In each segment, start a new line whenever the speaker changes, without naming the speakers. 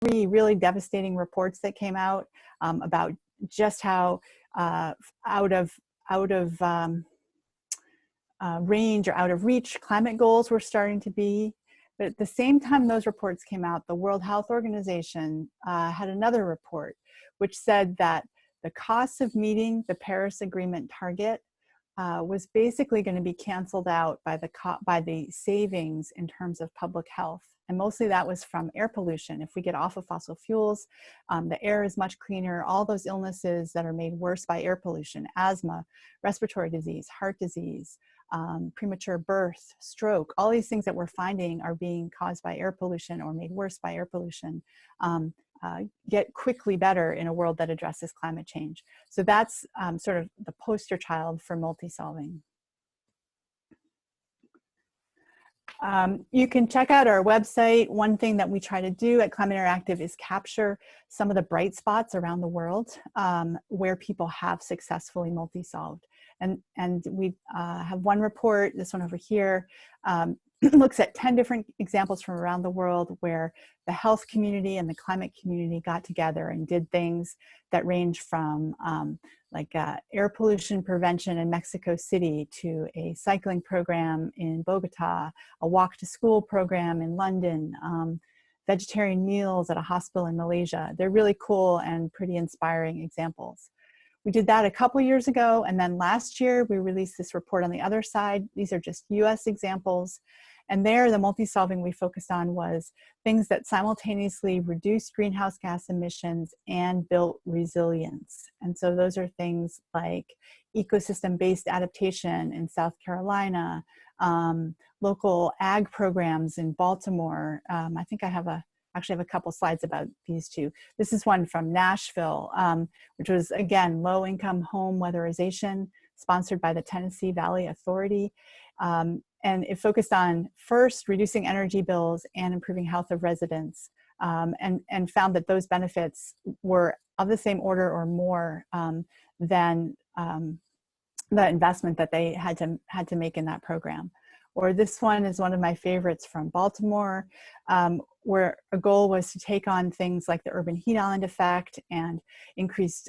three really devastating reports that came out about just how out of range or out of reach climate goals were starting to be. But at the same time those reports came out, the World Health Organization had another report which said that the cost of meeting the Paris Agreement target was basically going to be canceled out by the savings in terms of public health. And mostly that was from air pollution. If we get off of fossil fuels, the air is much cleaner. All those illnesses that are made worse by air pollution, asthma, respiratory disease, heart disease, premature birth, stroke, all these things that we're finding are being caused by air pollution or made worse by air pollution, get quickly better in a world that addresses climate change. So that's sort of the poster child for multi-solving. You can check out our website. One thing that we try to do at Climate Interactive is capture some of the bright spots around the world where people have successfully multi-solved. And we have one report, this one over here, looks at 10 different examples from around the world where the health community and the climate community got together and did things that range from air pollution prevention in Mexico City to a cycling program in Bogota, a walk to school program in London, vegetarian meals at a hospital in Malaysia. They're really cool and pretty inspiring examples. We did that a couple years ago, and then last year we released this report on the other side. These are just US examples. And there, the multi-solving we focused on was things that simultaneously reduced greenhouse gas emissions and built resilience. And so those are things like ecosystem-based adaptation in South Carolina, local ag programs in Baltimore. I think I actually have a couple slides about these two. This is one from Nashville, which was, again, low-income home weatherization, sponsored by the Tennessee Valley Authority. And it focused on first reducing energy bills and improving health of residents, and found that those benefits were of the same order or more than the investment that they had to make in that program. Or this one is one of my favorites from Baltimore, where a goal was to take on things like the urban heat island effect and increased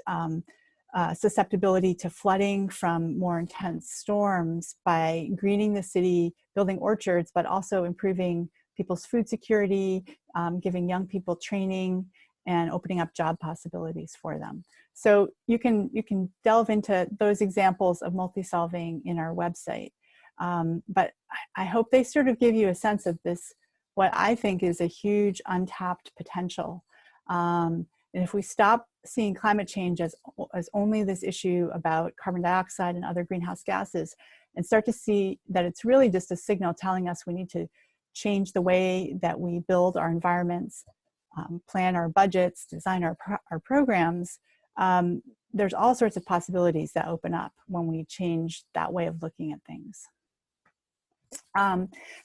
susceptibility to flooding from more intense storms by greening the city, building orchards, but also improving people's food security, giving young people training, and opening up job possibilities for them. So you can delve into those examples of multi-solving in our website. But I hope they sort of give you a sense of this, what I think is a huge untapped potential. And if we stop seeing climate change as only this issue about carbon dioxide and other greenhouse gases, and start to see that it's really just a signal telling us we need to change the way that we build our environments, plan our budgets, design our programs, there's all sorts of possibilities that open up when we change that way of looking at things.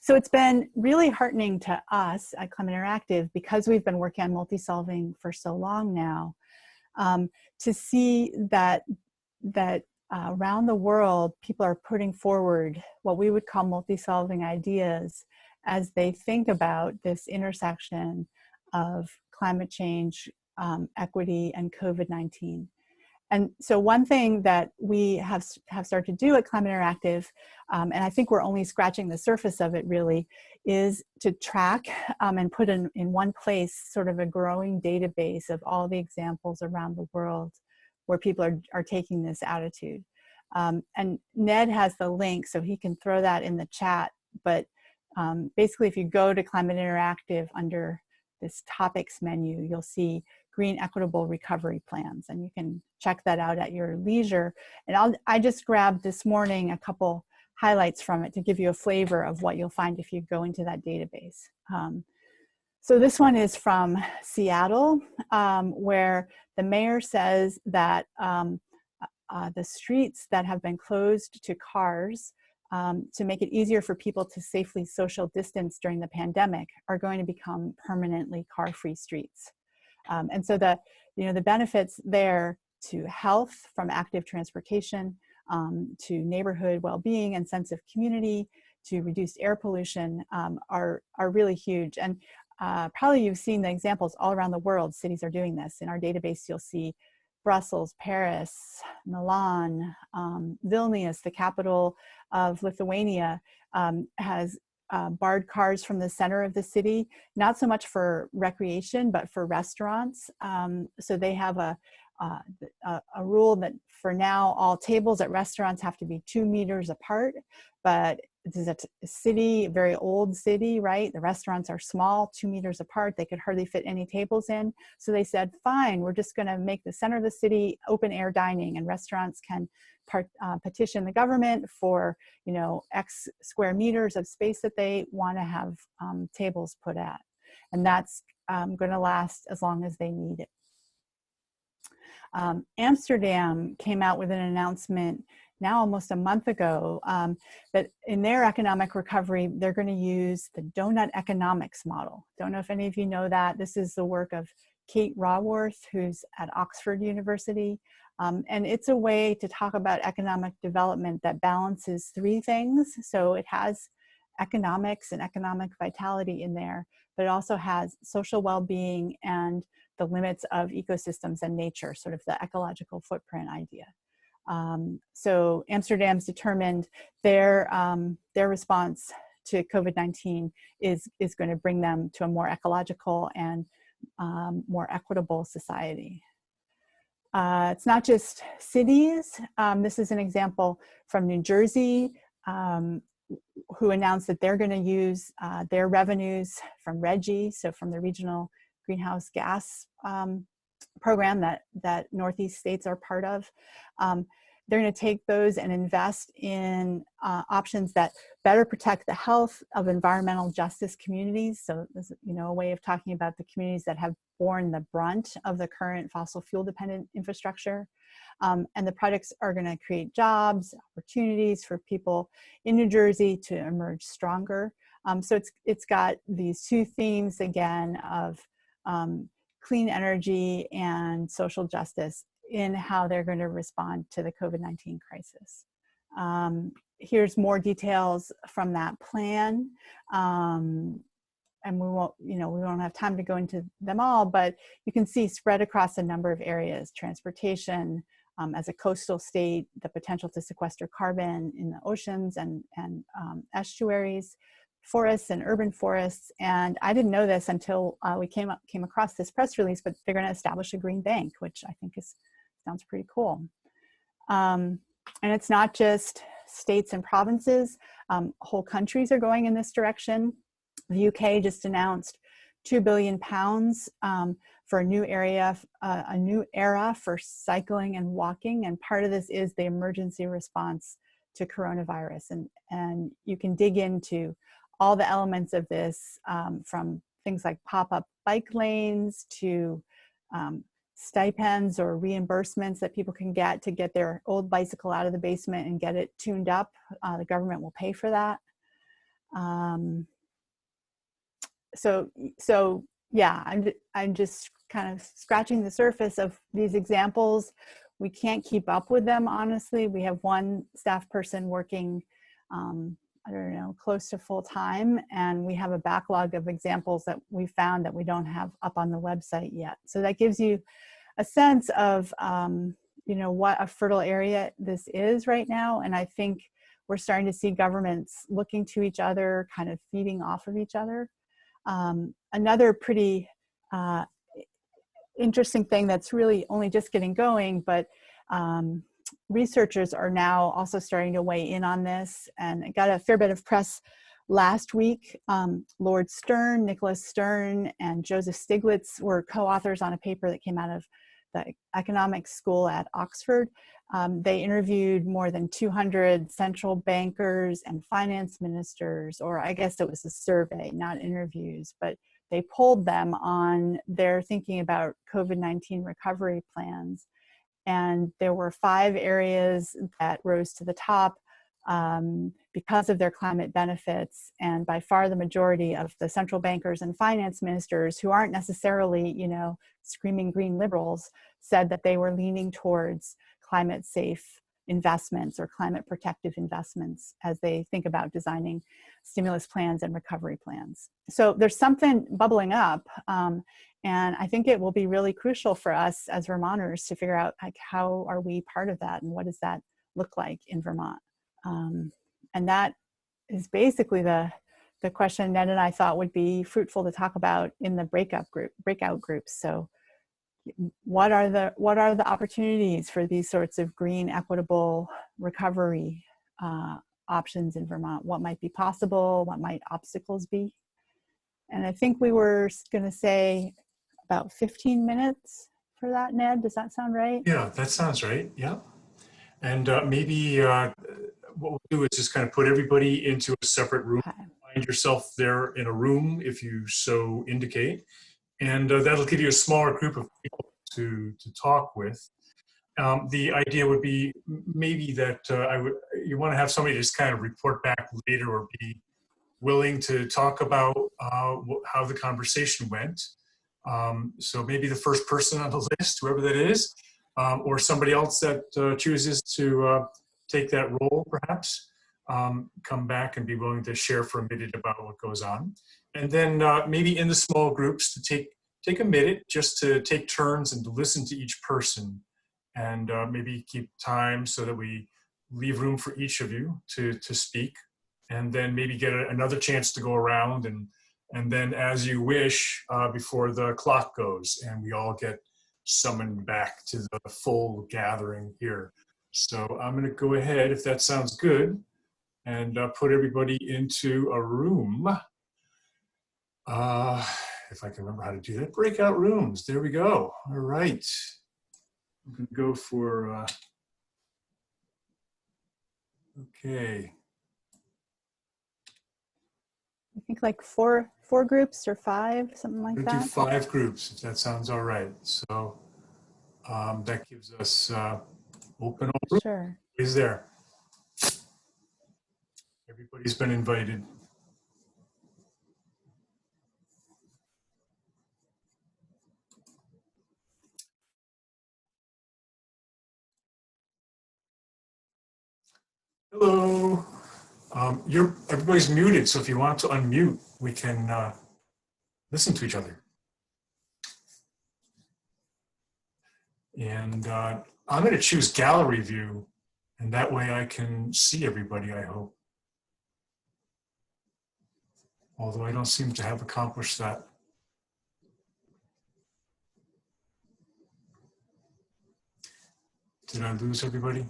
So it's been really heartening to us at Climate Interactive, because we've been working on multi-solving for so long now, to see that around the world, people are putting forward what we would call multi-solving ideas as they think about this intersection of climate change, equity, and COVID-19. And so one thing that we have started to do at Climate Interactive, and I think we're only scratching the surface of it really, is to track and put in one place sort of a growing database of all the examples around the world where people are taking this attitude. And Ned has the link, so he can throw that in the chat. But basically, if you go to Climate Interactive under this topics menu, you'll see green equitable recovery plans, and you can check that out at your leisure. And I just grabbed this morning a couple highlights from it to give you a flavor of what you'll find if you go into that database. So this one is from Seattle, where the mayor says that the streets that have been closed to cars to make it easier for people to safely social distance during the pandemic are going to become permanently car-free streets. And so the benefits there to health from active transportation, to neighborhood well-being and sense of community, to reduced air pollution are really huge. And probably you've seen the examples all around the world. Cities are doing this. In our database, you'll see Brussels, Paris, Milan, Vilnius, the capital of Lithuania, has barred cars from the center of the city, not so much for recreation, but for restaurants. So they have a rule that for now, all tables at restaurants have to be 2 meters apart, but this is a city, very old city, right? The restaurants are small, 2 meters apart. They could hardly fit any tables in. So they said, fine, we're just gonna make the center of the city open air dining, and restaurants can petition the government for, you know, X square meters of space that they wanna have tables put at. And that's gonna last as long as they need it. Amsterdam came out with an announcement now almost a month ago that in their economic recovery, they're going to use the donut economics model. Don't know if any of you know that. This is the work of Kate Raworth, who's at Oxford University. And it's a way to talk about economic development that balances 3 things. So it has economics and economic vitality in there, but it also has social well-being and the limits of ecosystems and nature, sort of the ecological footprint idea. So Amsterdam's determined their response to COVID-19 is going to bring them to a more ecological and more equitable society. It's not just cities. This is an example from New Jersey, who announced that they're going to use their revenues from RGGI, so from the regional greenhouse gas program that Northeast states are part of. They're going to take those and invest in options that better protect the health of environmental justice communities. So this is, you know, a way of talking about the communities that have borne the brunt of the current fossil fuel dependent infrastructure. And the projects are going to create jobs, opportunities for people in New Jersey to emerge stronger. So it's got these 2 themes again of clean energy and social justice in how they're going to respond to the COVID-19 crisis. Here's more details from that plan. And we won't have time to go into them all, but you can see spread across a number of areas: transportation, as a coastal state, the potential to sequester carbon in the oceans and estuaries, forests and urban forests. And I didn't know this until we came across this press release, but they're going to establish a green bank, which I think sounds pretty cool. And it's not just states and provinces. Whole countries are going in this direction. The UK just announced £2 billion for a new era for cycling and walking. And part of this is the emergency response to coronavirus. And you can dig into all the elements of this, from things like pop-up bike lanes to stipends or reimbursements that people can get to get their old bicycle out of the basement and get it tuned up. The government will pay for that. So yeah, I'm just kind of scratching the surface of these examples. We can't keep up with them, honestly. We have 1 staff person working, I don't know, close to full time, and we have a backlog of examples that we found that we don't have up on the website yet. So that gives you a sense of, you know, what a fertile area this is right now. And I think we're starting to see governments looking to each other, kind of feeding off of each other. Another pretty interesting thing that's really only just getting going, but researchers are now also starting to weigh in on this, and it got a fair bit of press last week. Lord Stern, Nicholas Stern, and Joseph Stiglitz were co-authors on a paper that came out of the economics school at Oxford. They interviewed more than 200 central bankers and finance ministers, or I guess it was a survey, not interviews, but they polled them on their thinking about COVID-19 recovery plans. And there were 5 areas that rose to the top because of their climate benefits. And by far the majority of the central bankers and finance ministers, who aren't necessarily, you know, screaming green liberals, said that they were leaning towards climate safe investments or climate protective investments as they think about designing stimulus plans and recovery plans. So there's something bubbling up, and I think it will be really crucial for us as Vermonters to figure out, like, how are we part of that and what does that look like in Vermont? And that is basically the question Ned and I thought would be fruitful to talk about in the breakout groups. So what are the opportunities for these sorts of green, equitable recovery options in Vermont? What might be possible? What might obstacles be? And I think we were going to say about 15 minutes for that, Ned. Does that sound right?
Yeah, that sounds right. Yeah. And maybe what we'll do is just kind of put everybody into a separate room.
Okay.
Find yourself there in a room if you so indicate. And that'll give you a smaller group of people to talk with. The idea would be maybe that you want to have somebody just kind of report back later or be willing to talk about how the conversation went. So maybe the first person on the list, whoever that is, or somebody else that chooses to take that role, perhaps, come back and be willing to share for a minute about what goes on. And then maybe in the small groups to take a minute just to take turns and to listen to each person, and maybe keep time so that we leave room for each of you to speak, and then maybe get another chance to go around, and then as you wish, before the clock goes and we all get summoned back to the full gathering here. So I'm going to go ahead, if that sounds good, and put everybody into a room. If I can remember how to do that. Breakout rooms. There we go. All right. I'm going to go for, okay.
I think like four groups or 5, something like that.
Do 5 groups, if that sounds all right. So that gives us open room.
Sure.
Is there? Everybody's been invited. Hello. Everybody's muted, so if you want to unmute, we can listen to each other. And I'm going to choose gallery view, and that way I can see everybody, I hope. Although I don't seem to have accomplished that. Did I lose everybody?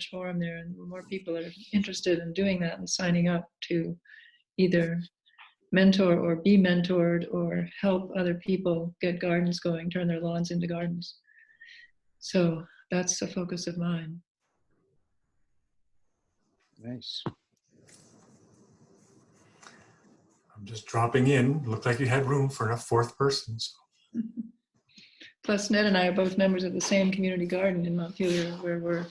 Forum there, and more people are interested in doing that and signing up to either mentor or be mentored or help other people get gardens going, turn their lawns into gardens. So that's the focus of mine.
Nice.
I'm just dropping in. Looked like you had room for a 4th person. So.
Plus, Ned and I are both members of the same community garden in Montpelier, where we're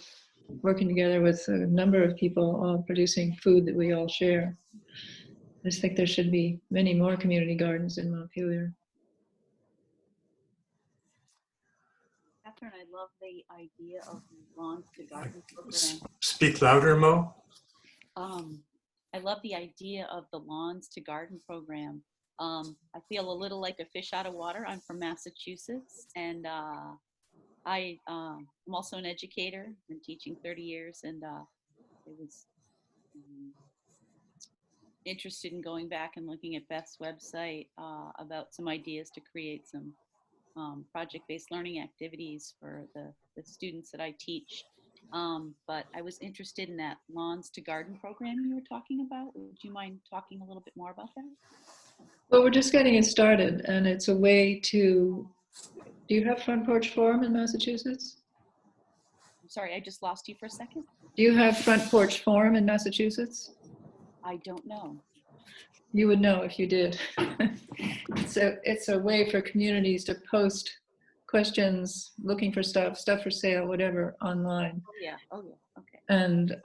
working together with a number of people, all producing food that we all share. I just think there should be many more community gardens in Montpelier.
Catherine. I love the idea of the Lawns to Garden program.
Speak louder, Mo.
I love the idea of the Lawns to Garden program. I feel a little like a fish out of water. I'm from Massachusetts, and I'm also an educator. I've been teaching 30 years, and I was interested in going back and looking at Beth's website about some ideas to create some project-based learning activities for the students that I teach. But I was interested in that Lawns to Garden program you were talking about. Would you mind talking a little bit more about that?
Well, we're just getting it started, and it's a way to, do you have Front Porch Forum in Massachusetts?
I'm sorry, I just lost you for a second.
Do you have Front Porch Forum in Massachusetts?
I don't know.
You would know if you did. It's a way for communities to post questions, looking for stuff for sale, whatever, online.
Oh yeah, okay.
And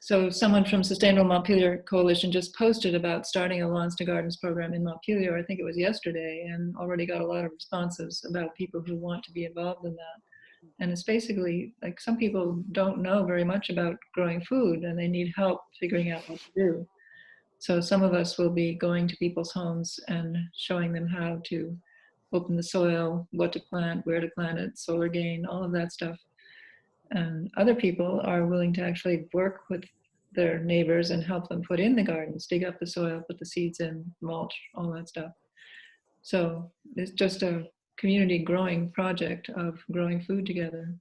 so someone from Sustainable Montpelier Coalition just posted about starting a Lawns to Gardens program in Montpelier, I think it was yesterday, and already got a lot of responses about people who want to be involved in that. And it's basically like some people don't know very much about growing food and they need help figuring out what to do. So some of us will be going to people's homes and showing them how to open the soil, what to plant, where to plant it, solar gain, all of that stuff. And other people are willing to actually work with their neighbors and help them put in the gardens, dig up the soil, put the seeds in, mulch, all that stuff. So it's just a community growing project of growing food together.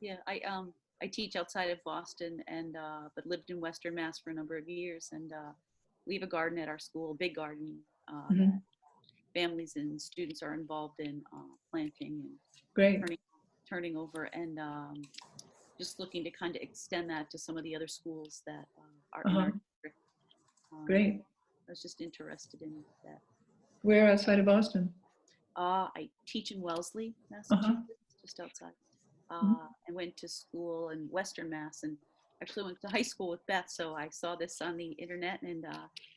Yeah, I teach outside of Boston, and but lived in Western Mass for a number of years, and we have a garden at our school, a big garden. That families and students are involved in planting and
Great.
turning over, and just looking to kind of extend that to some of the other schools that are in our district.
Great.
I was just interested in that.
Where outside of Boston?
I teach in Wellesley, Massachusetts, just outside. I went to school in Western Mass, and actually went to high school with Beth. So I saw this on the internet, and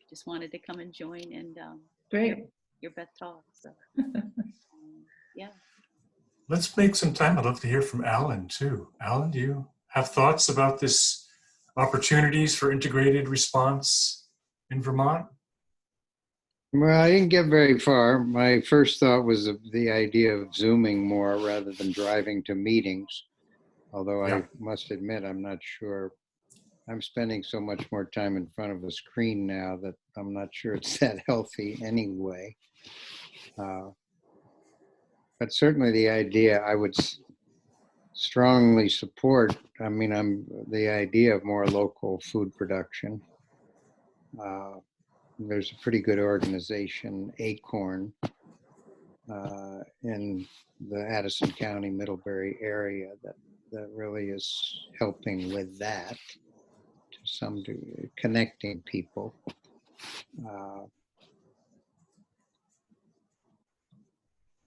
just wanted to come and join and
Great.
Your Beth talk. So yeah.
Let's make some time. I'd love to hear from Alan too. Alan, do you have thoughts about this opportunities for integrated response in Vermont?
Well, I didn't get very far. My first thought was the idea of Zooming more rather than driving to meetings. Although I must admit, I'm not sure. I'm spending so much more time in front of a screen now that I'm not sure it's that healthy anyway. But certainly the idea I would strongly support. I mean, the idea of more local food production. There's a pretty good organization, Acorn, in the Addison County, Middlebury area that really is helping with that to some degree, connecting people.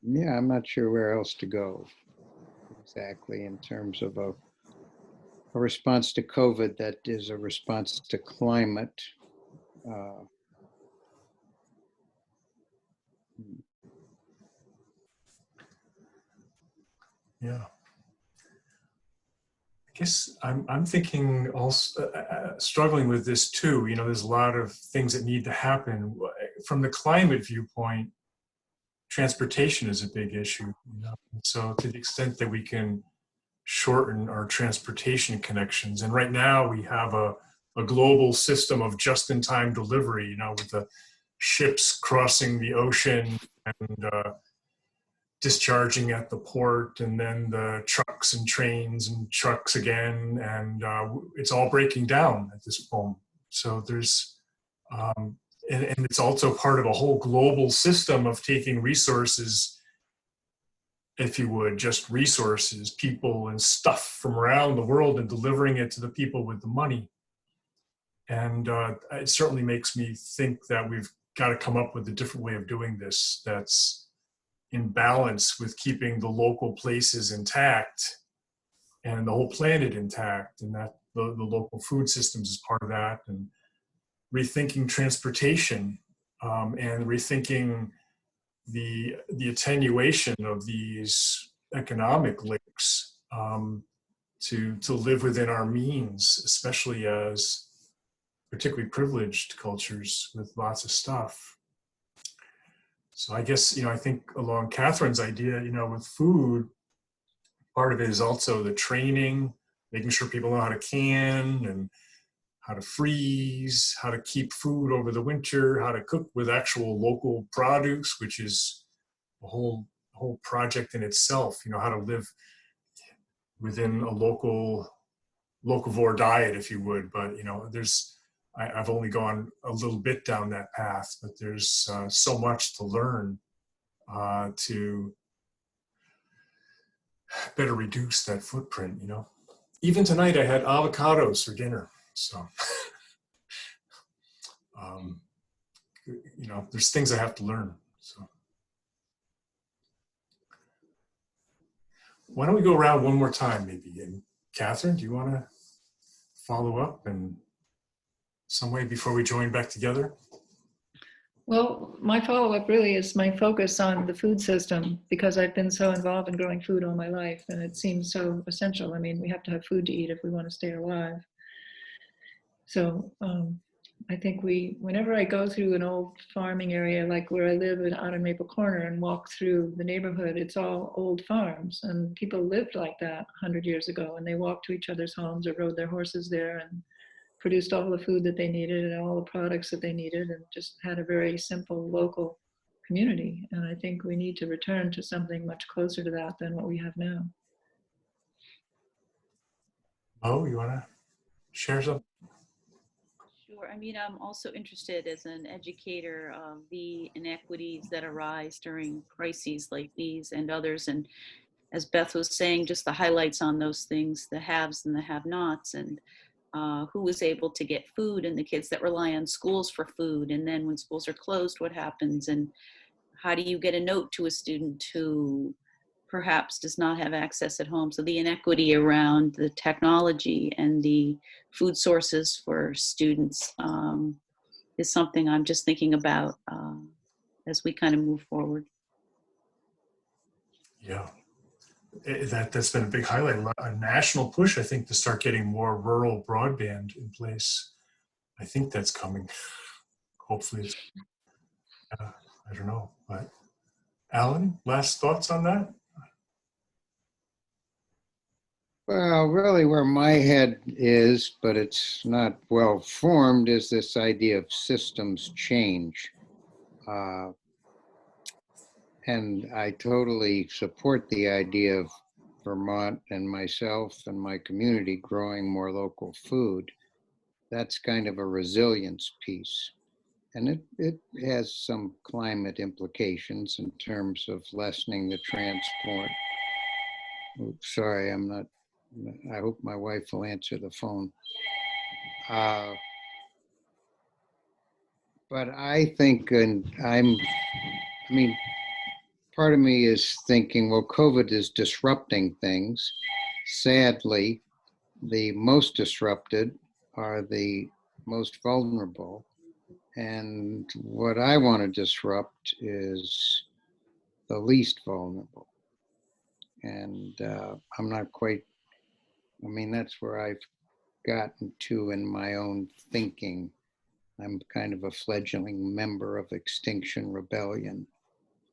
Yeah, I'm not sure where else to go exactly in terms of a response to COVID that is a response to climate.
Yeah. I guess I'm thinking also, struggling with this too. You know, there's a lot of things that need to happen. From the climate viewpoint, transportation is a big issue. You know? So to the extent that we can shorten our transportation connections, and right now we have a global system of just-in-time delivery, you know, with the ships crossing the ocean and discharging at the port, and then the trucks and trains and trucks again, and it's all breaking down at this point. So there's, and it's also part of a whole global system of taking resources, if you would, just resources, people and stuff from around the world and delivering it to the people with the money. And it certainly makes me think that we've got to come up with a different way of doing this that's in balance with keeping the local places intact and the whole planet intact, and that the local food systems is part of that, and rethinking transportation and rethinking the attenuation of these economic links to live within our means, especially as particularly privileged cultures with lots of stuff. So I guess, I think along Catherine's idea, with food, part of it is also the training, making sure people know how to can and how to freeze, how to keep food over the winter, how to cook with actual local produce, which is a whole project in itself. How to live within a locavore diet, if you would. But I've only gone a little bit down that path, but there's so much to learn to better reduce that footprint. Even tonight I had avocados for dinner, so there's things I have to learn. So why don't we go around one more time, maybe? And Catherine, do you want to follow up in some way before we join back together?
Well, my follow-up really is my focus on the food system, because I've been so involved in growing food all my life, and it seems so essential. I mean, we have to have food to eat if we want to stay alive. So I think whenever I go through an old farming area, like where I live out in Maple Corner, and walk through the neighborhood, it's all old farms, and people lived like that 100 years ago, and they walked to each other's homes or rode their horses there and produced all the food that they needed and all the products that they needed, and just had a very simple local community. And I think we need to return to something much closer to that than what we have now.
Oh, you want to share something?
Sure. I mean, I'm also interested as an educator of the inequities that arise during crises like these and others. And as Beth was saying, just the highlights on those things, the haves and the have-nots, and who was able to get food, and the kids that rely on schools for food. And then when schools are closed, what happens? And how do you get a note to a student who perhaps does not have access at home? So the inequity around the technology and the food sources for students is something I'm just thinking about as we kind of move forward.
Yeah. That's been a big highlight, a national push, I think, to start getting more rural broadband in place. I think that's coming. Hopefully, I don't know. But Alan, last thoughts on that?
Well, really where my head is, but it's not well formed, is this idea of systems change. And I totally support the idea of Vermont and myself and my community growing more local food. That's kind of a resilience piece. And it has some climate implications in terms of lessening the transport. Oops, sorry, I hope my wife will answer the phone. But I think, part of me is thinking, well, COVID is disrupting things. Sadly, the most disrupted are the most vulnerable. And what I want to disrupt is the least vulnerable. And I'm not quite, that's where I've gotten to in my own thinking. I'm kind of a fledgling member of Extinction Rebellion.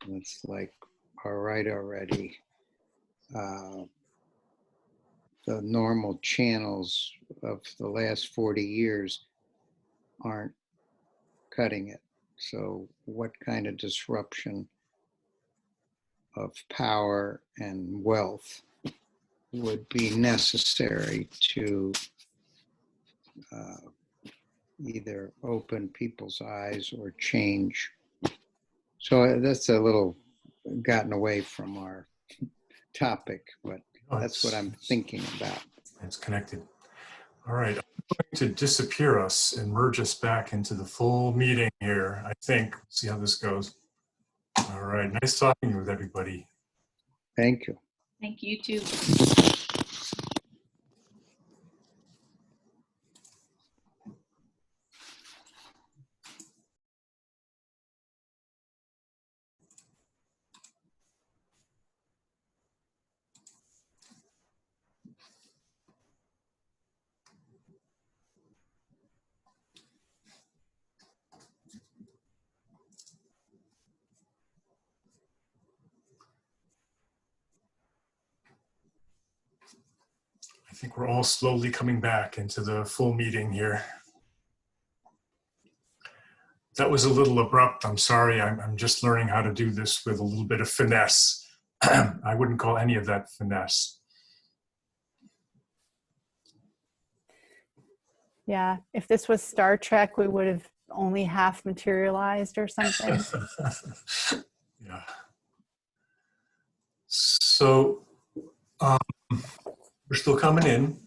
And it's like, all right already. The normal channels of the last 40 years aren't cutting it. So what kind of disruption of power and wealth would be necessary to either open people's eyes or change? So that's a little gotten away from our topic, but that's what I'm thinking about.
It's connected. All right, I'm going to disappear us and merge us back into the full meeting here, I think. See how this goes. All right, nice talking with everybody.
Thank you.
Thank you too.
think we're all slowly coming back into the full meeting here. That was a little abrupt. I'm sorry. I'm just learning how to do this with a little bit of finesse. I wouldn't call any of that finesse.
Yeah, if this was Star Trek, we would have only half materialized or something.
Yeah. So we're still coming in.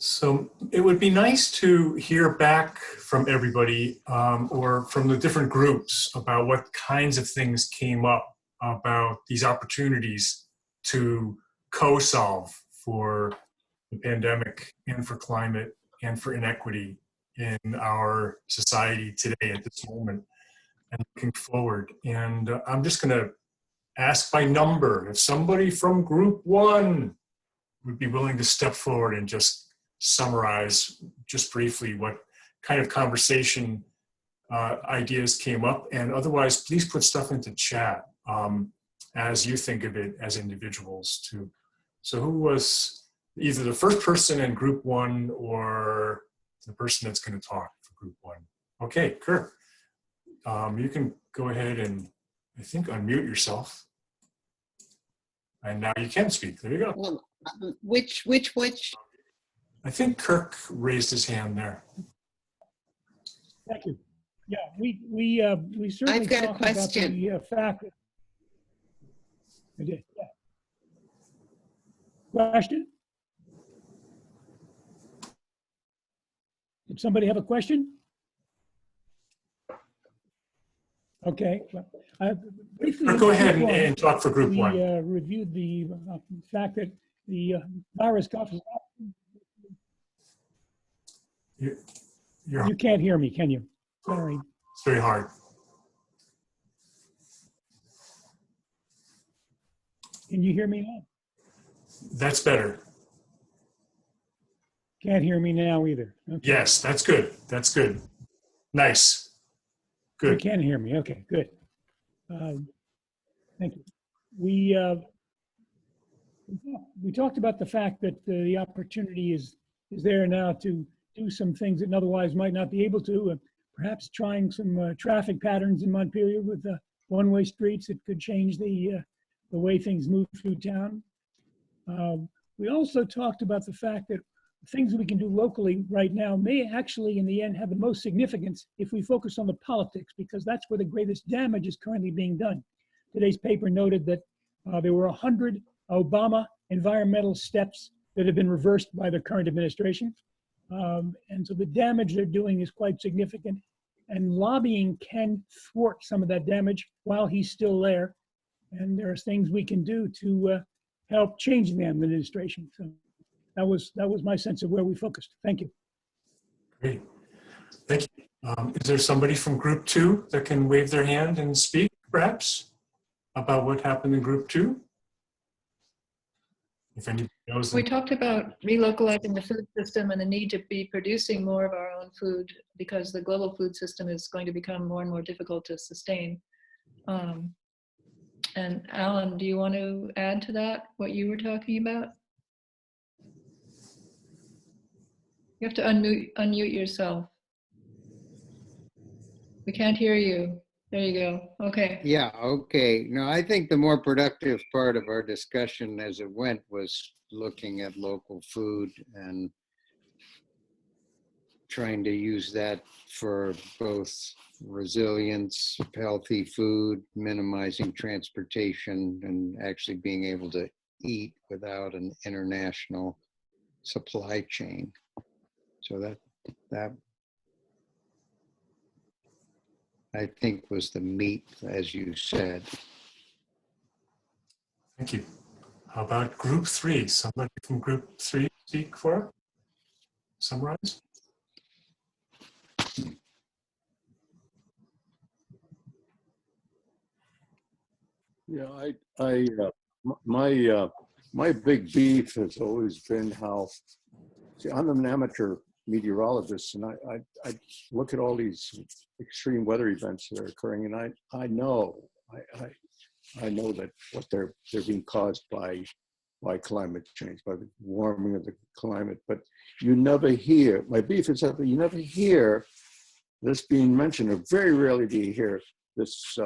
So it would be nice to hear back from everybody or from the different groups about what kinds of things came up about these opportunities to co-solve for the pandemic and for climate and for inequity in our society today at this moment and looking forward. And I'm just going to ask by number if somebody from group 1 would be willing to step forward and just summarize just briefly what kind of conversation ideas came up, and otherwise please put stuff into chat as you think of it as individuals too. So who was either the first person in group 1 or the person that's going to talk for group 1? Okay, Kirk, you can go ahead and I think unmute yourself. And now you can speak. There you go.
Well, which?
I think Kirk raised his hand there.
Thank you. Yeah, we certainly
I've got a
talked about
question.
the fact that I did. Yeah. Question? Did somebody have a question? Okay. Well, briefly,
Go ahead
group one,
and talk for group 1.
we reviewed the fact that the virus causes.
You
can't hear me, can you? Sorry.
It's very hard.
Can you hear me now?
That's better.
Can't hear me now either. Okay.
Yes, that's good. That's good. Nice.
You
Good.
can hear me. Okay, good. Thank you. We talked about the fact that the opportunity is there now to do some things that otherwise might not be able to. Perhaps trying some traffic patterns in Montpelier with one-way streets that could change the way things move through town. We also talked about the fact that things we can do locally right now may actually, in the end, have the most significance if we focus on the politics, because that's where the greatest damage is currently being done. Today's paper noted that there were 100 Obama environmental steps that have been reversed by the current administration. And so the damage they're doing is quite significant. And lobbying can thwart some of that damage while he's still there. And there are things we can do to help change the administration. So that was my sense of where we focused. Thank you.
Great. Thank you. Is there somebody from group 2 that can wave their hand and speak, perhaps, about what happened in group 2? If anybody knows.
We talked about relocalizing the food system and the need to be producing more of our own food because the global food system is going to become more and more difficult to sustain. And Alan, do you want to add to that, what you were talking about? You have to unmute yourself. We can't hear you. There you go. Okay.
Yeah, okay. No, I think the more productive part of our discussion as it went was looking at local food and trying to use that for both resilience, healthy food, minimizing transportation, and actually being able to eat without an international supply chain. So that I think was the meat, as you said.
Thank you. How about group 3? Somebody from group 3 speak for it? Summarize?
Yeah, my big beef has always been how, see, I'm an amateur
meteorologist, and I look at all these extreme weather events that are occurring, and I know that what they're being caused by climate change, by the warming of the climate. But you never hear, my beef is that you never hear this being mentioned, or very rarely do you hear this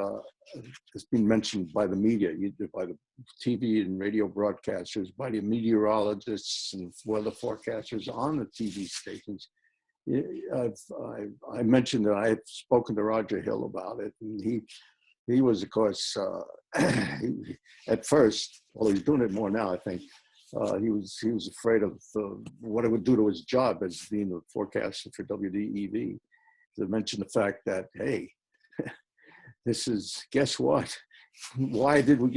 being mentioned by the media, either by the TV and radio broadcasters, by the meteorologists and weather forecasters on the TV stations. I mentioned that I've spoken to Roger Hill about it, and he was, of course, at first, although he's doing it more now, I think, he was afraid of what it would do to his job as being a forecaster for WDEV. To mention the fact that, hey, this is, guess what? Why have we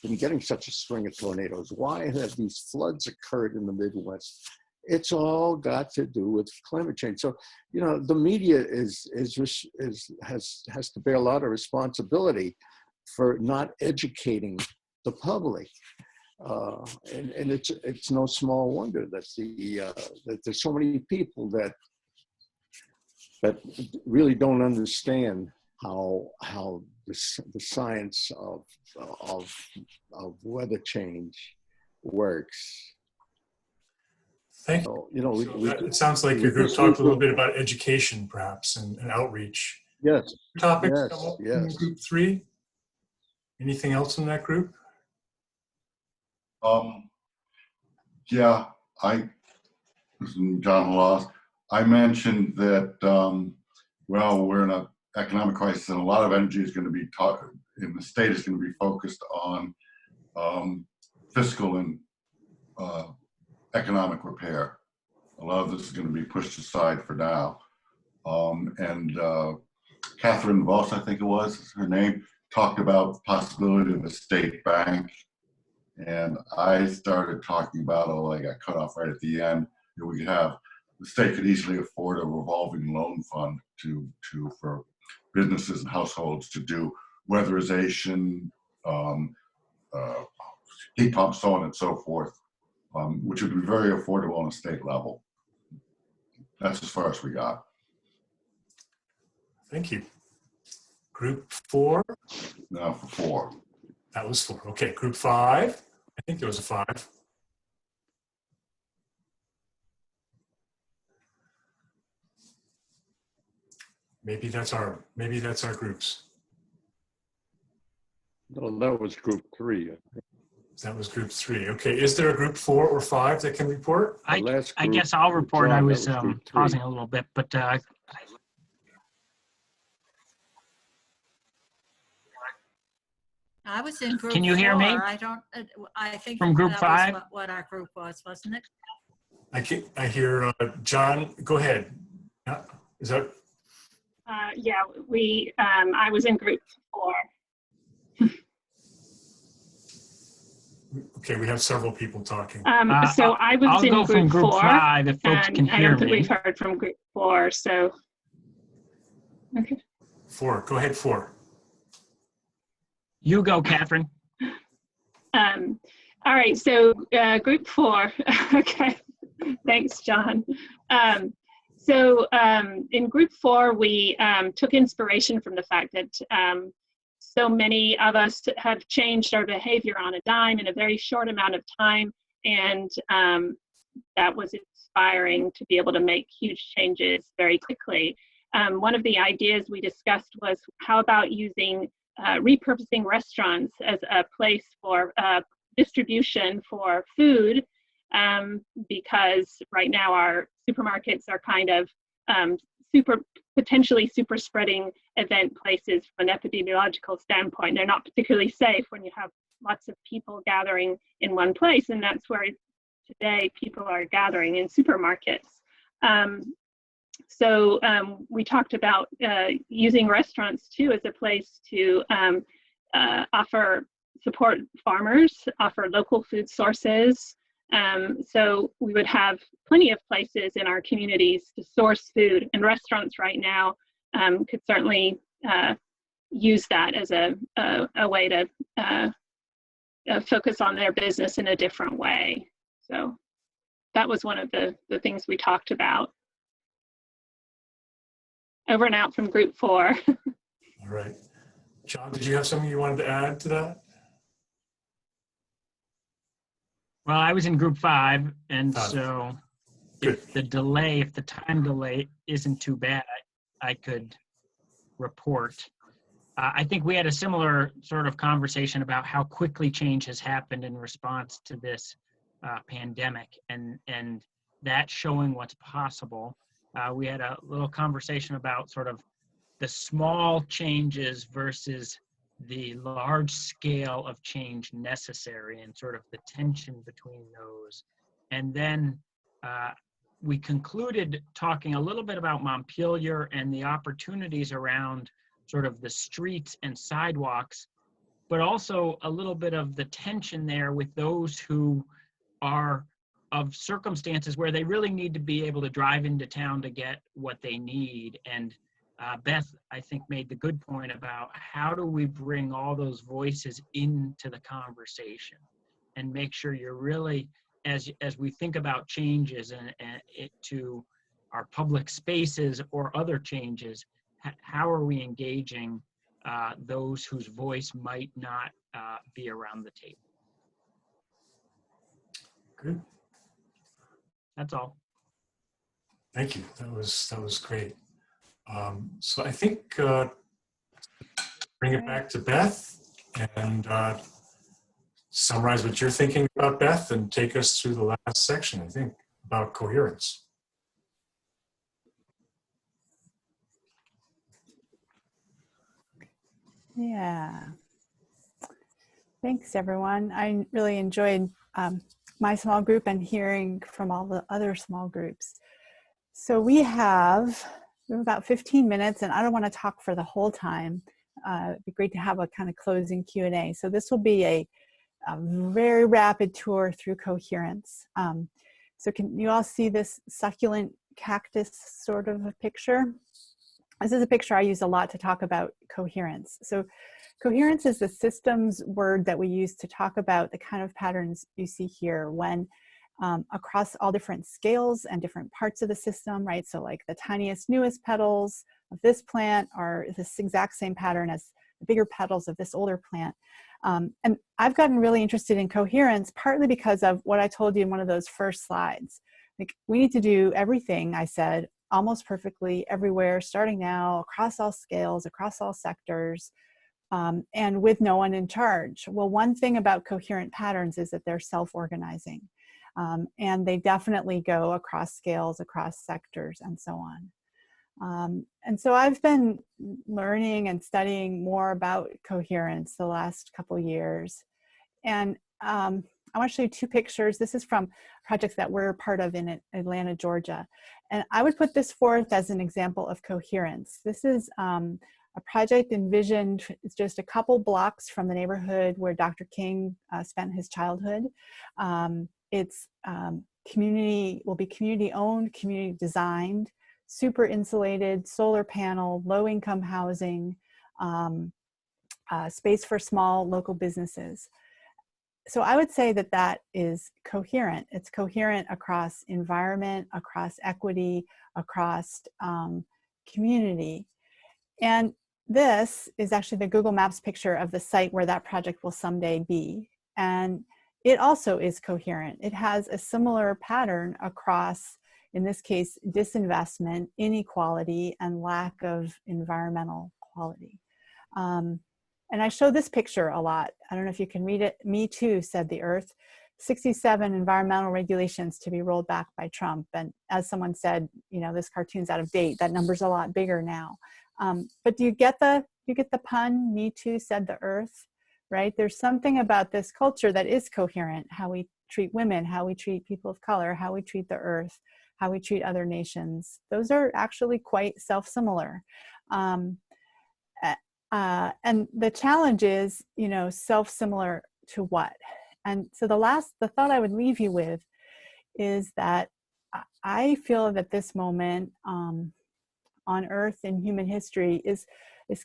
been getting such a string of tornadoes? Why have these floods occurred in the Midwest? It's all got to do with climate change. So, you know, the media has to bear a lot of responsibility for not educating the public. And it's no small wonder that that there's so many people that really don't understand how the science of weather change works.
Thank you.
So, you know,
It sounds like your group talked a little bit about education, perhaps, and outreach.
Yes.
Topics
Yes,
come up
yes.
in group 3? Anything else in that group?
Yeah, this is John Laws. I mentioned that, well, we're in an economic crisis, and a lot of energy is going to be in the state is going to be focused on fiscal and economic repair. A lot of this is going to be pushed aside for now. And Catherine Voss, I think it was her name, talked about the possibility of a state bank. And I started talking about, I got cut off right at the end, that we could have, the state could easily afford a revolving loan fund for businesses and households to do weatherization, heat pumps, so on and so forth, which would be very affordable on a state level. That's as far as we got.
Thank you. Group 4?
Now for 4.
That was 4. Okay, group 5. I think there was a 5. Maybe that's our groups.
No, that was group 3.
That was group 3. Okay, is there a group 4 or 5 that can report?
I guess I'll report.
John,
I was
that was group 3.
pausing a little bit, but
I was in group 4.
Can you hear me?
I think
From group
that
5?
was what our group was, wasn't it?
I hear John. Go ahead. Is that?
Yeah, I was in group 4.
Okay, we have several people talking.
So I was
I'll
in
go from
group 4.
5 if folks can
I
hear
don't think
me.
we've heard from group 4. So, okay.
4. Go ahead, 4.
You go, Catherine.
All right. So group 4. Okay. Thanks, John. So in group 4, we took inspiration from the fact that so many of us have changed our behavior on a dime in a very short amount of time. And that was inspiring to be able to make huge changes very quickly. One of the ideas we discussed was how about using repurposing restaurants as a place for distribution for food, because right now our supermarkets are kind of potentially super spreading event places from an epidemiological standpoint. They're not particularly safe when you have lots of people gathering in one place, and that's where today people are gathering in supermarkets. So we talked about using restaurants too as a place to support farmers, offer local food sources. So we would have plenty of places in our communities to source food, and restaurants right now could certainly use that as a way to focus on their business in a different way. So that was one of the things we talked about. Over and out from group 4.
All right. John, did you have something you wanted to add to that?
Well, I was in group 5, and
Five.
so
Good.
if the time delay isn't too bad, I could report. I think we had a similar sort of conversation about how quickly change has happened in response to this pandemic, and that showing what's possible. We had a little conversation about sort of the small changes versus the large scale of change necessary, and sort of the tension between those. And then we concluded talking a little bit about Montpelier and the opportunities around sort of the streets and sidewalks, but also a little bit of the tension there with those who are of circumstances where they really need to be able to drive into town to get what they need. And Beth, I think, made the good point about how do we bring all those voices into the conversation and make sure you're really, as we think about changes and it to our public spaces or other changes, how are we engaging those whose voice might not be around the table?
Good.
That's all.
Thank you. That was great. So I think bring it back to Beth and summarize what you're thinking about, Beth, and take us through the last section, I think, about coherence.
Yeah. Thanks, everyone. I really enjoyed my small group and hearing from all the other small groups. So we have about 15 minutes, and I don't want to talk for the whole time. It'd be great to have a kind of closing Q&A. So this will be a very rapid tour through coherence. So can you all see this succulent cactus sort of a picture? This is a picture I use a lot to talk about coherence. So coherence is the systems word that we use to talk about the kind of patterns you see here when across all different scales and different parts of the system, right? So like the tiniest, newest petals of this plant are this exact same pattern as the bigger petals of this older plant. And I've gotten really interested in coherence partly because of what I told you in one of those first slides. Like, we need to do everything, I said, almost perfectly everywhere, starting now, across all scales, across all sectors, and with no one in charge. Well, one thing about coherent patterns is that they're self-organizing. And they definitely go across scales, across sectors, and so on. And so I've been learning and studying more about coherence the last couple years. And I want to show you two pictures. This is from projects that we're part of in Atlanta, Georgia. And I would put this forth as an example of coherence. This is a project envisioned, it's just a couple blocks from the neighborhood where Dr. King spent his childhood. It's will be community owned, community designed, super insulated, solar panel, low income housing, space for small local businesses. So I would say that that is coherent. It's coherent across environment, across equity, across community. And this is actually the Google Maps picture of the site where that project will someday be. And it also is coherent. It has a similar pattern across, in this case, disinvestment, inequality, and lack of environmental quality. And I show this picture a lot. I don't know if you can read it. Me too, said the earth. 67 environmental regulations to be rolled back by Trump. And as someone said, you know, this cartoon's out of date. That number's a lot bigger now. But do you get the pun? Me too, said the earth, right? There's something about this culture that is coherent. How we treat women, how we treat people of color, how we treat the earth, how we treat other nations. Those are actually quite self-similar. And the challenge is, you know, self-similar to what? And so the thought I would leave you with is that I feel that this moment on Earth in human history is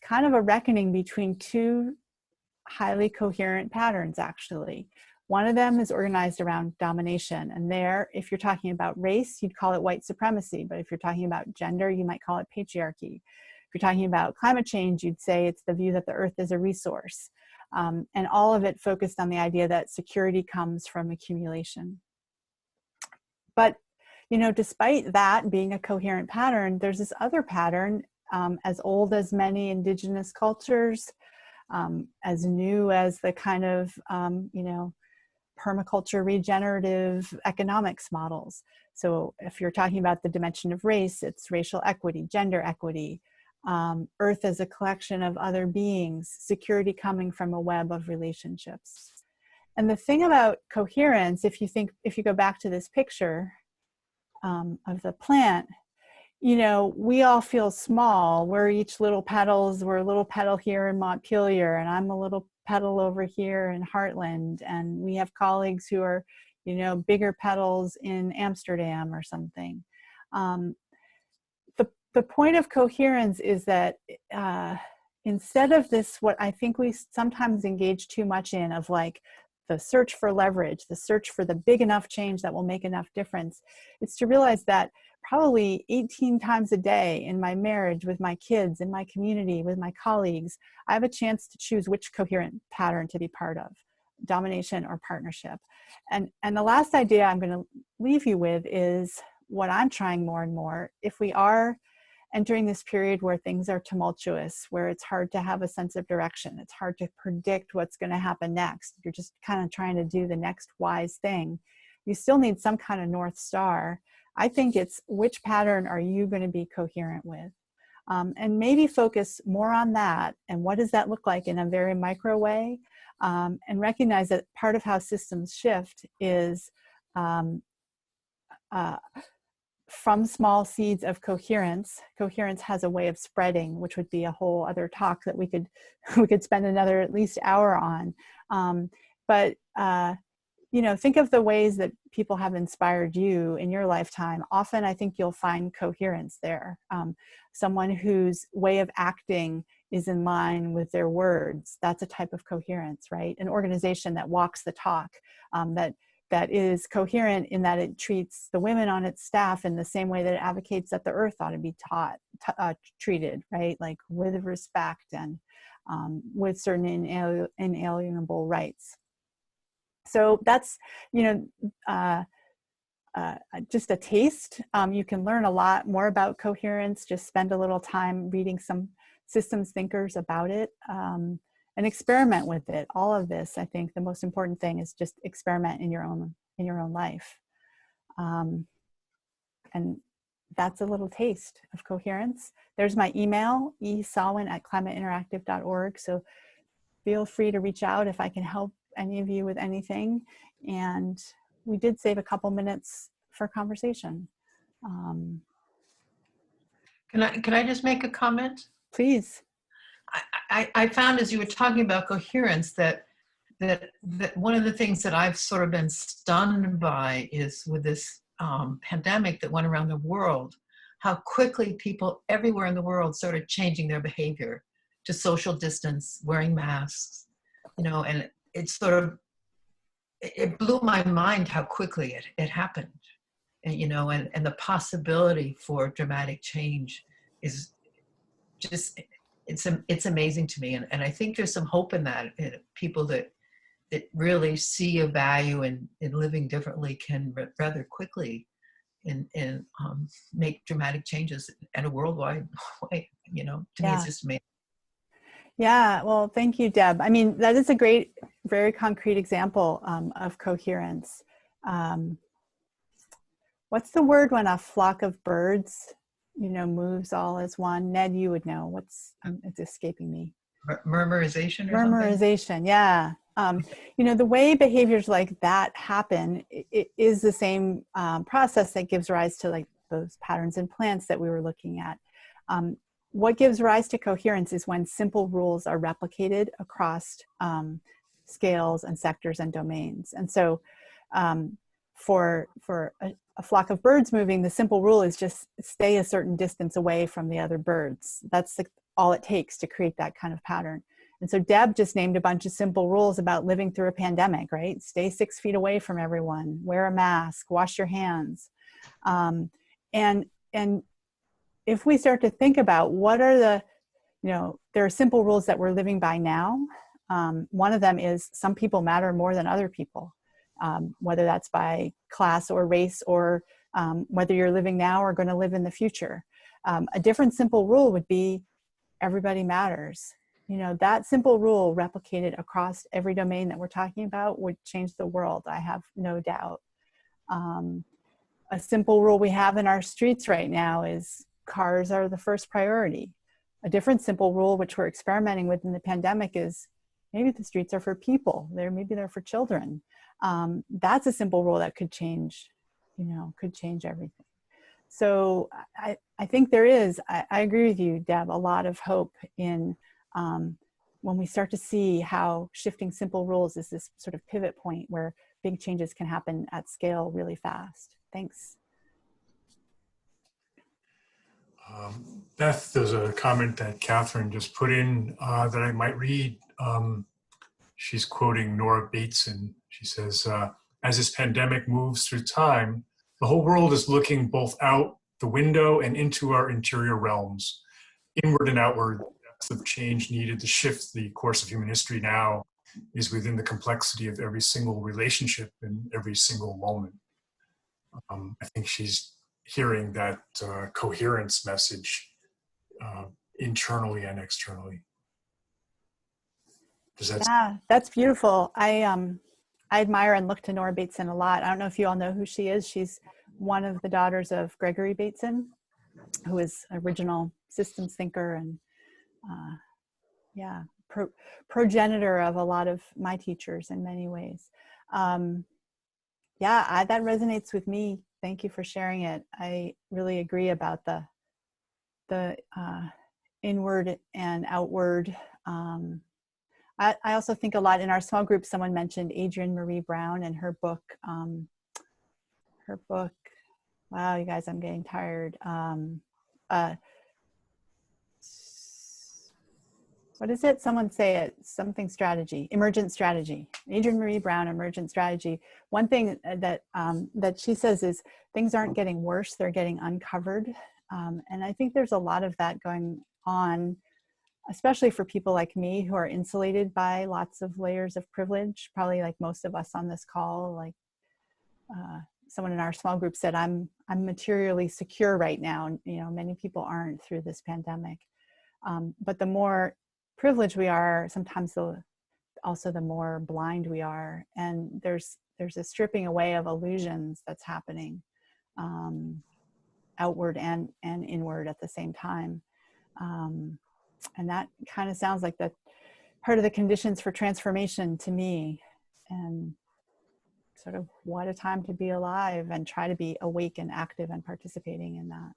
kind of a reckoning between two highly coherent patterns, actually. One of them is organized around domination. And there, if you're talking about race, you'd call it white supremacy. But if you're talking about gender, you might call it patriarchy. If you're talking about climate change, you'd say it's the view that the earth is a resource. And all of it focused on the idea that security comes from accumulation. But, you know, despite that being a coherent pattern, there's this other pattern as old as many indigenous cultures, as new as the kind of, you know, permaculture regenerative economics models. So if you're talking about the dimension of race, it's racial equity, gender equity, earth as a collection of other beings, security coming from a web of relationships. And the thing about coherence, if you go back to this picture of the plant, you know, we all feel small. We're each little petals. We're a little petal here in Montpelier, and I'm a little petal over here in Heartland. And we have colleagues who are, you know, bigger petals in Amsterdam or something. The point of coherence is that instead of this, what I think we sometimes engage too much in, of like the search for leverage, the search for the big enough change that will make enough difference, it's to realize that probably 18 times a day in my marriage, with my kids, in my community, with my colleagues, I have a chance to choose which coherent pattern to be part of, domination or partnership. And the last idea I'm going to leave you with is what I'm trying more and more. If we are entering this period where things are tumultuous, where it's hard to have a sense of direction, it's hard to predict what's going to happen next, you're just kind of trying to do the next wise thing, you still need some kind of North Star. I think it's which pattern are you going to be coherent with? And maybe focus more on that, and what does that look like in a very micro way, and recognize that part of how systems shift is from small seeds of coherence. Coherence has a way of spreading, which would be a whole other talk that we could spend another at least hour on. But you know, think of the ways that people have inspired you in your lifetime. Often I think you'll find coherence there. Someone whose way of acting is in line with their words, that's a type of coherence, right? An organization that walks the talk, that is coherent in that it treats the women on its staff in the same way that it advocates that the earth ought to be treated, right? Like with respect and with certain inalienable rights. So that's, you know, just a taste. You can learn a lot more about coherence. Just spend a little time reading some systems thinkers about it, and experiment with it. All of this, I think the most important thing is just experiment in your own life. And that's a little taste of coherence. There's my email, esawin@climateinteractive.org. So feel free to reach out if I can help any of you with anything. And we did save a couple minutes for conversation.
Can I just make a comment?
Please.
I found as you were talking about coherence that one of the things that I've sort of been stunned by is with this pandemic that went around the world, how quickly people everywhere in the world started changing their behavior to social distance, wearing masks, you know, and it blew my mind how quickly it happened. And, you know, and the possibility for dramatic change is just, it's amazing to me. And I think there's some hope in that. People that really see a value in living differently can rather quickly and make dramatic changes in a worldwide way. You know, to me, it's just amazing.
Yeah, well, thank you, Deb. I mean, that is a great, very concrete example of coherence. What's the word when a flock of birds, you know, moves all as one? Ned, you would know. It's escaping me.
Murmurization or
Murmurization,
something?
yeah. You know, the way behaviors like that happen, it is the same process that gives rise to like those patterns in plants that we were looking at. What gives rise to coherence is when simple rules are replicated across scales and sectors and domains. And so for a flock of birds moving, the simple rule is just stay a certain distance away from the other birds. That's all it takes to create that kind of pattern. And so Deb just named a bunch of simple rules about living through a pandemic, right? Stay 6 feet away from everyone, wear a mask, wash your hands. And if we start to think about what are the, there are simple rules that we're living by now. One of them is some people matter more than other people, whether that's by class or race or whether you're living now or going to live in the future. A different simple rule would be everybody matters. That simple rule replicated across every domain that we're talking about would change the world, I have no doubt. A simple rule we have in our streets right now is cars are the first priority. A different simple rule, which we're experimenting with in the pandemic, is maybe the streets are for people. Maybe they're for children. That's a simple rule that could change, everything. So I think there is, I agree with you, Deb, a lot of hope in when we start to see how shifting simple rules is this sort of pivot point where big changes can happen at scale really fast. Thanks.
Beth, there's a comment that Catherine just put in that I might read. She's quoting Nora Bateson. She says, as this pandemic moves through time, the whole world is looking both out the window and into our interior realms, inward and outward. The change needed to shift the course of human history now is within the complexity of every single relationship and every single moment. I think she's hearing that coherence message internally and externally.
Yeah, that's beautiful. I admire and look to Nora Bateson a lot. I don't know if you all know who she is. She's one of the daughters of Gregory Bateson, who is original systems thinker and progenitor of a lot of my teachers in many ways. That resonates with me. Thank you for sharing it. I really agree about the inward and outward. I also think a lot in our small group, someone mentioned Adrienne Marie Brown and her book, wow, you guys, I'm getting tired. What is it? Someone say it, something strategy, emergent strategy. Adrienne Marie Brown, emergent strategy. One thing that she says is things aren't getting worse, they're getting uncovered. And I think there's a lot of that going on, especially for people like me who are insulated by lots of layers of privilege, probably like most of us on this call. Like someone in our small group said, I'm materially secure right now. Many people aren't through this pandemic. But the more privileged we are, sometimes also the more blind we are. And there's a stripping away of illusions that's happening outward and inward at the same time. And that kind of sounds like the part of the conditions for transformation to me. And sort of what a time to be alive and try to be awake and active and participating in that.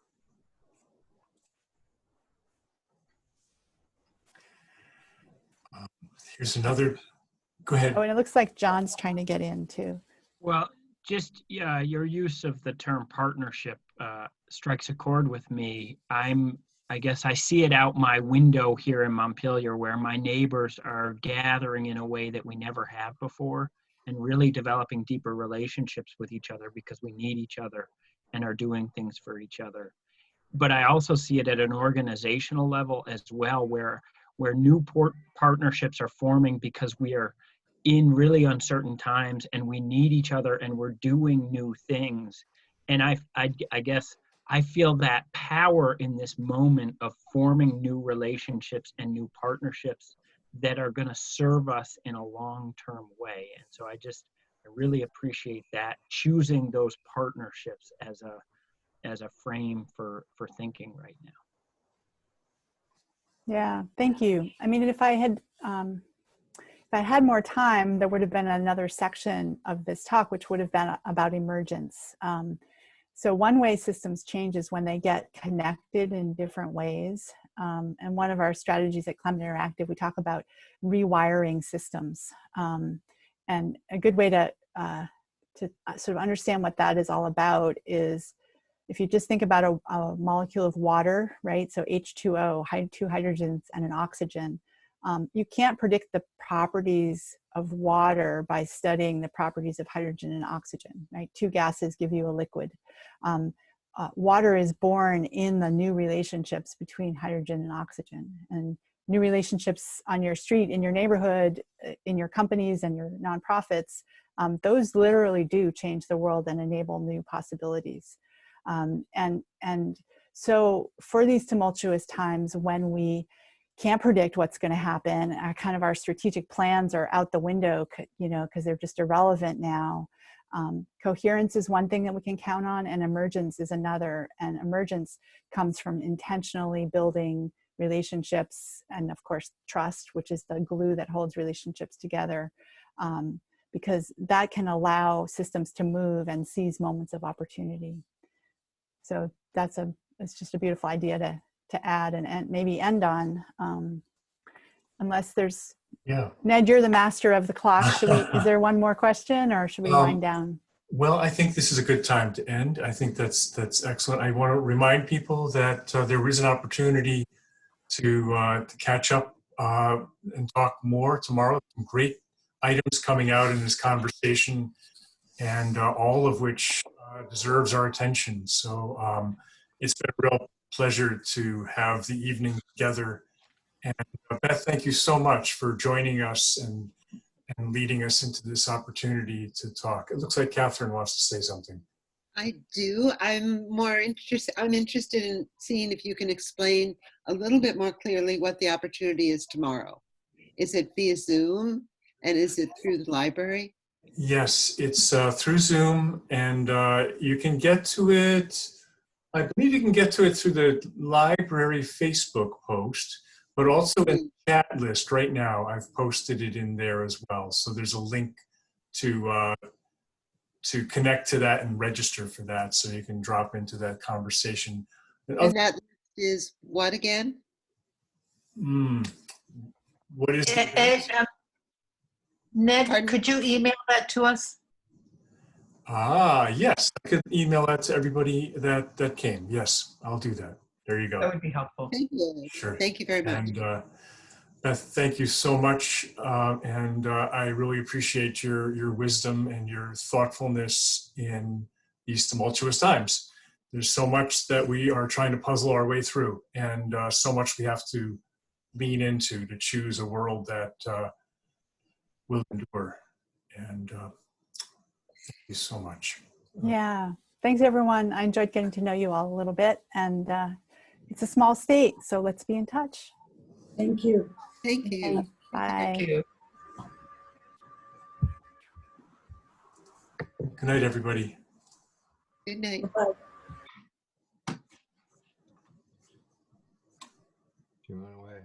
Here's another, go ahead.
Oh, and it looks like John's trying to get in too.
Well, just your use of the term partnership strikes a chord with me. I guess I see it out my window here in Montpelier where my neighbors are gathering in a way that we never have before and really developing deeper relationships with each other because we need each other and are doing things for each other. But I also see it at an organizational level as well where new partnerships are forming because we are in really uncertain times and we need each other and we're doing new things. And I guess I feel that power in this moment of forming new relationships and new partnerships that are going to serve us in a long-term way. And so I really appreciate that, choosing those partnerships as a frame for thinking right now.
Yeah, thank you. I mean, if I had more time, there would have been another section of this talk, which would have been about emergence. So one way systems change is when they get connected in different ways. And one of our strategies at Climate Interactive, we talk about rewiring systems. And a good way to sort of understand what that is all about is if you just think about a molecule of water, right? So H2O, two hydrogens and an oxygen. You can't predict the properties of water by studying the properties of hydrogen and oxygen, right? Two gases give you a liquid. Water is born in the new relationships between hydrogen and oxygen, and new relationships on your street, in your neighborhood, in your companies and your nonprofits. Those literally do change the world and enable new possibilities. And so for these tumultuous times when we can't predict what's going to happen, our strategic plans are out the window, because they're just irrelevant now. Coherence is one thing that we can count on, and emergence is another. And emergence comes from intentionally building relationships, and of course trust, which is the glue that holds relationships together, because that can allow systems to move and seize moments of opportunity. So it's just a beautiful idea to add and maybe end on, unless there's, Ned, you're the master of the clock. Is there one more question, or should we wind down?
Well, I think this is a good time to end. I think that's excellent. I want to remind people that there is an opportunity to catch up and talk more tomorrow. Some great items coming out in this conversation, and all of which deserves our attention. So it's been a real pleasure to have the evening together. And Beth, thank you so much for joining us and leading us into this opportunity to talk. It looks like Catherine wants to say something.
I do. I'm interested in seeing if you can explain a little bit more clearly what the opportunity is tomorrow. Is it via Zoom, and is it through the library?
Yes, it's through Zoom, and you can get to it, I believe you can get to it through the library Facebook post, but also in the chat list right now. I've posted it in there as well. So there's a link to connect to that and register for that, so you can drop into that conversation.
And that is what again?
What is it?
Ned, could you email that to us?
Yes, I could email that to everybody that came. Yes, I'll do that. There you go.
That would be helpful.
Thank you.
Sure.
Thank you very much.
And Beth, thank you so much. And I really appreciate your wisdom and your thoughtfulness in these tumultuous times. There's so much that we are trying to puzzle our way through, and so much we have to lean into to choose a world that will endure. And thank you so much.
Yeah, thanks everyone. I enjoyed getting to know you all a little bit, and it's a small state, so let's be in touch.
Thank you.
Thank you.
Bye.
Thank you.
Good night, everybody.
Good night.
Bye.
She went away.